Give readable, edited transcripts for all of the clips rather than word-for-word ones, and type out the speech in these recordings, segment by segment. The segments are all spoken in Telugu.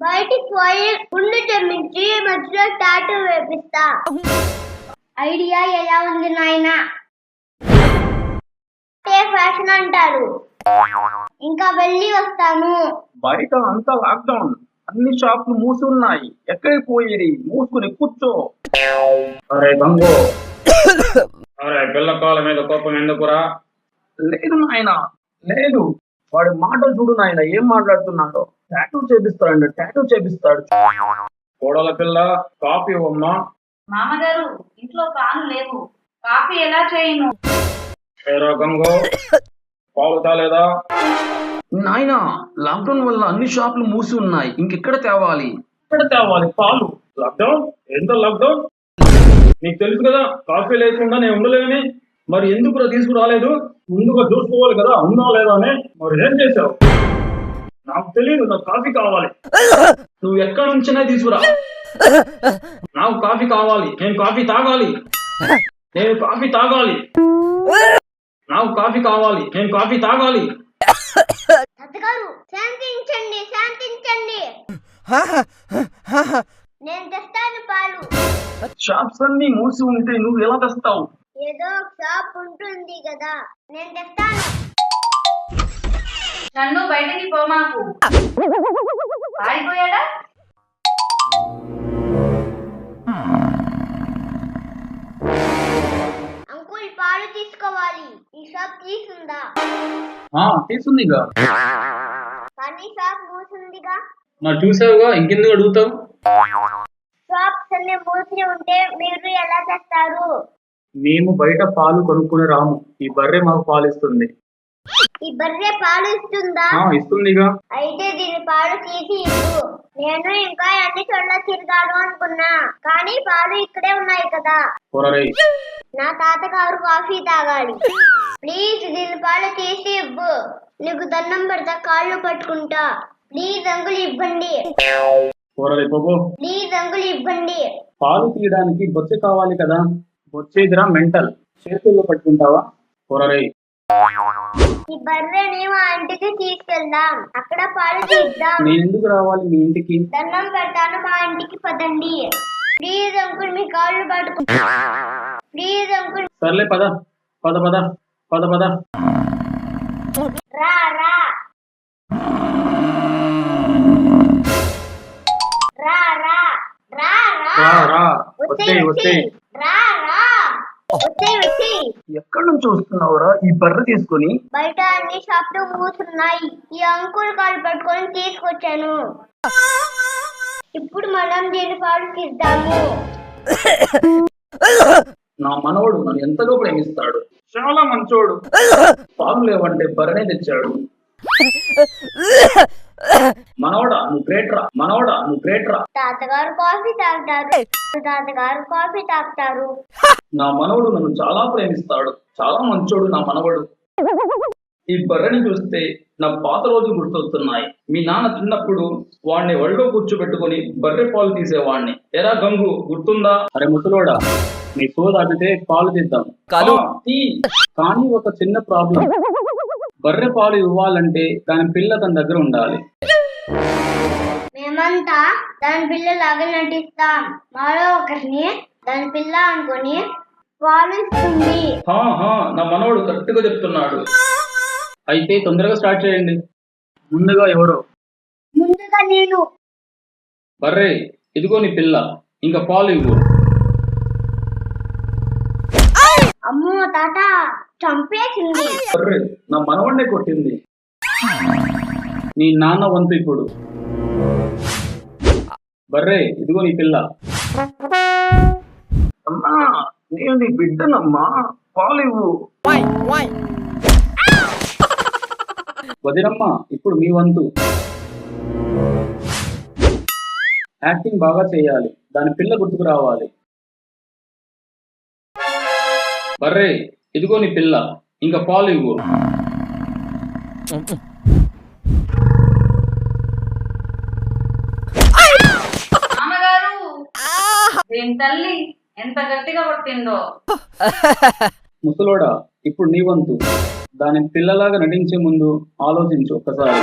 బయటికి పోయి గుండు చెమ్మించి మధ్యలో టాటూ వేపిస్తా. ఐడియా ఎలా ఉంది నాయనా? ఫ్యాషన్ అంటారు. ఇంకా వెళ్ళి వస్తాను. బయట అంతా లాక్డౌన్, అన్ని షాపులు మూసి ఉన్నాయి. ఎక్కడికి పోయేది? మూసుకుని కూర్చో. అరే గంగో, అరే పిల్లకాల మీద కోపం ఎందుకురా? లేదు నాయన, లేదు. వాడి మాటలు చూడు నాయన, ఏం మాట్లాడుతున్నాడో. టాటూ చేపిస్తాడు, టాటూ చేపిస్తాడు. కోడల పిల్ల, కాఫీ ఇవ్వమ్మా. మామగారు, ఇంట్లో పాలు లేవు, కాఫీ ఎలా చేయను? ఏరా గంగో, పాలు తాలేదా? నాయన, లాక్డౌన్ వల్ల అన్ని షాపులు మూసి ఉన్నాయి. ఇంకెక్కడ తేవాలి? ఎక్కడ తేవాలి పాలు? లాక్డౌన్? ఎంత లాక్డౌన్? నీకు తెలుసు కదా, కాఫీ లేకుండా నేను ఉండలేని. మరి ఎందుకు తీసుకురాలేదు? ముందుగా చూసుకోవాలి కదా, ఉందా లేదా అని. మరి ఏం చేసావు? నాకు తెలియదు, నాకు కాఫీ కావాలి. నువ్వు ఎక్కడి నుంచినా తీసుకురా. నాకు కాఫీ కావాలి, నేను కాఫీ తాగాలి. నేను కాఫీ తాగాలి. నాకు కాఫీ కావాలి, నేను కాఫీ తాగాలి. తాతగారు, శాంతించండి, శాంతించండి. నేను తెస్తాను పాలు. షాప్స్ అన్ని మూసి ఉంటే నువ్వు ఎలా తెస్తావు? ఏదో షాప్ ఉంటుంది కదా, నేను తెస్తాను. నన్ను బయటికి పోమాకు. పారిపోయాడా? అంకుల్, పాలు తీసుకోవాలి. ఈ షాప్ తీసుందా? తీసుందిగా. కానీ షాప్ మూసిందిగా. మరి చూసావుగా, ఇంకెందుకు అడుగుతావు? షాప్స్ అన్ని మూసి ఉంటే మీరు ఎలా తెస్తారు? మేము బయట పాలు కొనుక్కుని రాము. ఈ బర్రె మాకు పాలు ఇస్తుంది. ఈ బర్రె పాలు ఇస్తుందా? ఇస్తుందిగా. అయితే దీని పాలు తీసి ఇవ్వు. నేను ఇంకా అన్ని చోట్ల తిరిగాను అనుకున్నా, కానీ పాలు ఇక్కడే ఉన్నాయి కదా. నా తాతగారు కాఫీ తాగాలి. ప్లీజ్ దీని పాలు తీసి ఇవ్వు. నీకు దండం పెడతా, కాళ్ళు పట్టుకుంటా. ప్లీజ్ అంకుల్ ఇవ్వండి. ప్లీజ్ అంకుల్ ఇవ్వండి. పాలు తీయడానికి బొచ్చ కావాలి కదా. బొచ్చేదిరా మెంటల్, చేతుల్లో పట్టుకుంటావా? ఈ బర్రెని మా ఇంటికి తీసుకెళ్దాం, అక్కడ పాలు తీద్దాం. నేను ఎందుకు రావాలి మీ ఇంటికి? దండం పెడతాను, మా ఇంటికి పదండి. ప్లీజ్ అంకుల్, మీ కాళ్ళు పట్టుకుంటా. Please uncle. సర్లే, పద పద పద పద పద. రా రా రా రా రా రా రా. వచ్చేయ్ వచ్చేయ్. రా రా వచ్చేయ్ వచ్చేయ్. ఎక్కడి నుంచి వస్తున్నావురా ఈ బర్రె తీసుకొని? బయట అన్ని షాపులు మూసున్నాయి. ఈ అంకుల్ కాళ్ళు పట్టుకొని తీసుకొచ్చాను. ఇప్పుడు మనం దీని పాలు తీద్దాము. నా మనవడు నన్ను ఎంతగా ప్రేమిస్తాడు, చాలా మంచోడు. పాలు లేవంటే బర్రెనే తెచ్చాడు. మనవడా నువ్వు గ్రేట్ రా, మనవడా నువ్వు గ్రేట్ రా. తాతగారు కాఫీ తాగుతారు, తాతగారు కాఫీ తాగుతారు. నా మనవడు నన్ను చాలా ప్రేమిస్తాడు, చాలా మంచోడు నా మనవడు. ఈ బర్రెని చూస్తే నా పాత రోజులు గుర్తొస్తున్నాయి. మీ నాన్న చిన్నప్పుడు వాడిని ఒళ్ళో కూర్చోబెట్టుకుని బర్రె పాలు తీసేవాడిని. ఎరా గంగు, గుర్తుందా? అరే ముసలోడా, నీ సో దాటితే పాలు తీద్దాం. కానీ ఒక చిన్న ప్రాబ్లం. బర్రె పాలు ఇవ్వాలంటే దాని పిల్ల తన దగ్గర ఉండాలి. మేమంతా దాని పిల్లలాగా నటిస్తాం. మాలో ఒకరిని దాని పిల్ల అనుకుని పాలు ఇస్తుంది. నా మనవడు కరెక్ట్ గా చెప్తున్నాడు. అయితే తొందరగా స్టార్ట్ చేయండి. ముందుగా ఎవరు? ముందుగా నేను. బర్రే, ఇదిగో నీ పిల్ల, ఇంకా పాలు ఇవ్వు. అమ్మో తాత, చంపేసింది. బర్రే, నా మనవడినే కొట్టింది. నీ నాన్న వంతు ఇప్పుడు. బర్రే, ఇదిగో నీ పిల్ల. అమ్మా, నేను నీ బిడ్డనమ్మా, పాలు ఇవ్వు. వదినమ్మ, ఇప్పుడు మీ వంతు. యాక్టింగ్ బాగా చేయాలి, దాని పిల్ల గుర్తుకు రావాలి. బర్రే, ఇదిగో నీ పిల్ల, ఇంకా పాలు ఇవ్వు. మామగారు, దేని తల్లి ఎంత గట్టిగా కొట్టిందో. ముసలోడా, ఇప్పుడు నీ వంతు. దాని పిల్లలాగా నటించే ముందు ఆలోచించు ఒక్కసారి.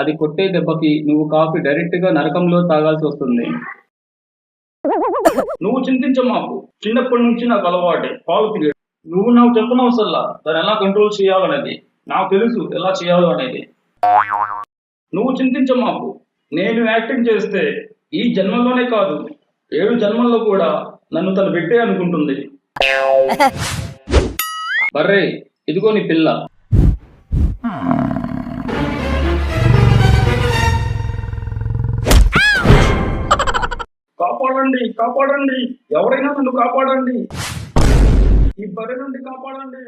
అది కొట్టే దెబ్బకి నువ్వు కాఫీ డైరెక్ట్ గా నరకంలో తాగాల్సి వస్తుంది. నువ్వు చింతించమాకు, చిన్నప్పటి నుంచి నాకు అలవాటే పాలు తీయడం. నువ్వు నాకు చెప్పనవసరంలా దాన్ని ఎలా కంట్రోల్ చేయాలనేది. నాకు తెలుసు ఎలా చేయాలో అనేది. నువ్వు చింతించమాకు, నేను యాక్టింగ్ చేస్తే ఈ జన్మలోనే కాదు 7 జన్మల్లో కూడా నన్ను తను పెట్టే అనుకుంటుంది. బర్రే, ఇదిగో నీ పిల్ల. కాపాడండి, కాపాడండి, ఎవరైనా నన్ను కాపాడండి, ఈ బర్రె నుండి కాపాడండి.